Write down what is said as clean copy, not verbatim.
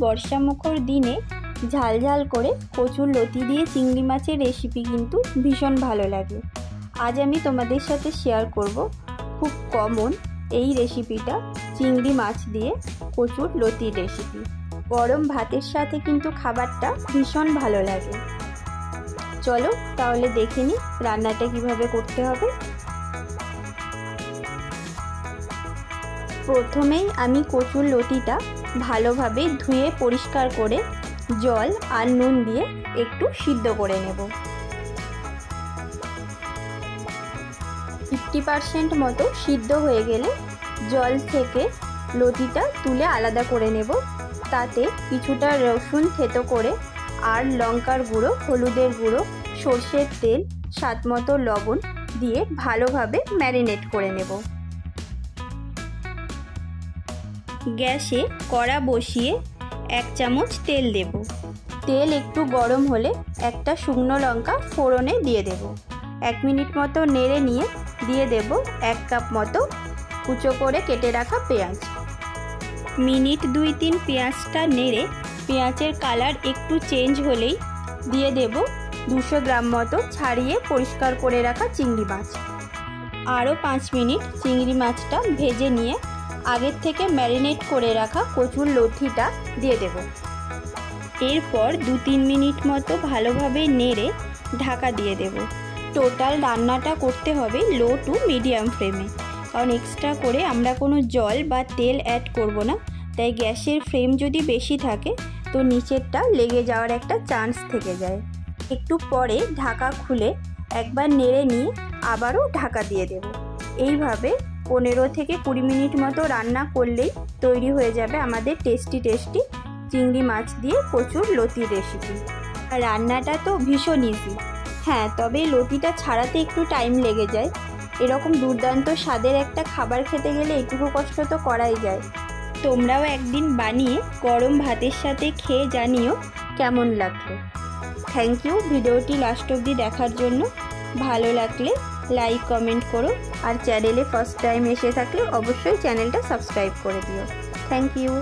বর্ষামুখর দিনে ঝাল ঝাল করে কচুর লতি দিয়ে চিংড়ি মাছের রেসিপি কিন্তু ভীষণ ভালো লাগে। আজ আমি তোমাদের সাথে শেয়ার করব খুব কমন এই রেসিপিটা, চিংড়ি মাছ দিয়ে কচুর লতির রেসিপি। গরম ভাতের সাথে কিন্তু খাবারটা ভীষণ ভালো লাগে। চলো তাহলে দেখে নিই রান্নাটা কিভাবে করতে হবে। প্রথমেই আমি কচুর লতিটা ভালোভাবে ধুয়ে পরিষ্কার করে জল আর নুন দিয়ে একটু সিদ্ধ করে নেব। 50% মতো সিদ্ধ হয়ে গেলে জল থেকে লতিটা তুলে আলাদা করে নেব। তাতে কিছুটা রসুন থেতো করে আর লঙ্কার গুঁড়ো, হলুদের গুঁড়ো, সর্ষের তেল, স্বাদ মতো লবণ দিয়ে ভালোভাবে ম্যারিনেট করে নেব। গ্যাসে কড়া বসিয়ে 1 চামচ তেল দেব। তেল একটু গরম হলে একটা শুকনো লঙ্কা ফোড়নে দিয়ে দেব। 1 মিনিট মতো নেড়ে নিয়ে দিয়ে দেব 1 কাপ মতো কুচো করে কেটে রাখা পেঁয়াজ। মিনিট 2-3 পেঁয়াজটা নেড়ে পেঁয়াজের কালার একটু চেঞ্জ হলেই দিয়ে দেব 200 গ্রাম মতো ছাড়িয়ে পরিষ্কার করে রাখা চিংড়ি মাছ। আরও 5 মিনিট চিংড়ি মাছটা ভেজে নিয়ে আগের থেকে ম্যারিনেট করে রাখা কচুর লতিটা দিয়ে দেব। এরপর 2-3 মিনিট মতো ভালোভাবে নেড়ে ঢাকা দিয়ে দেব। টোটাল রান্নাটা করতে হবে লো টু মিডিয়াম ফ্লেমে, কারণ এক্সট্রা করে আমরা কোনো জল বা তেল অ্যাড করব না। তাই গ্যাসের ফ্লেম যদি বেশি থাকে তো নিচেরটা লেগে যাওয়ার একটা চান্স থেকে যায়। একটু পরে ঢাকা খুলে একবার নেড়ে নিয়ে আবারও ঢাকা দিয়ে দেব। এইভাবে 15 থেকে 20 মিনিট মতো রান্না করলেই তৈরি হয়ে যাবে আমাদের টেস্টি চিংড়ি মাছ দিয়ে কচুর লতির রেসিপি। রান্নাটা তো ভীষণ ইজি, হ্যাঁ, তবে লতিটা ছাড়াতে একটু টাইম লেগে যায়। এরকম দুর্দান্ত স্বাদের একটা খাবার খেতে গেলে এটুকু কষ্ট তো করাই যায়। তোমরাও একদিন বানিয়ে গরম ভাতের সাথে খেয়ে জানিও কেমন লাগলো। থ্যাংক ইউ ভিডিওটি লাস্ট অবধি দেখার জন্য। ভালো লাগলে লাইক কমেন্ট করো, আর চ্যানেলে ফার্স্ট টাইম এসে থাকলে অবশ্যই চ্যানেলটা সাবস্ক্রাইব করে দিও। Thank you.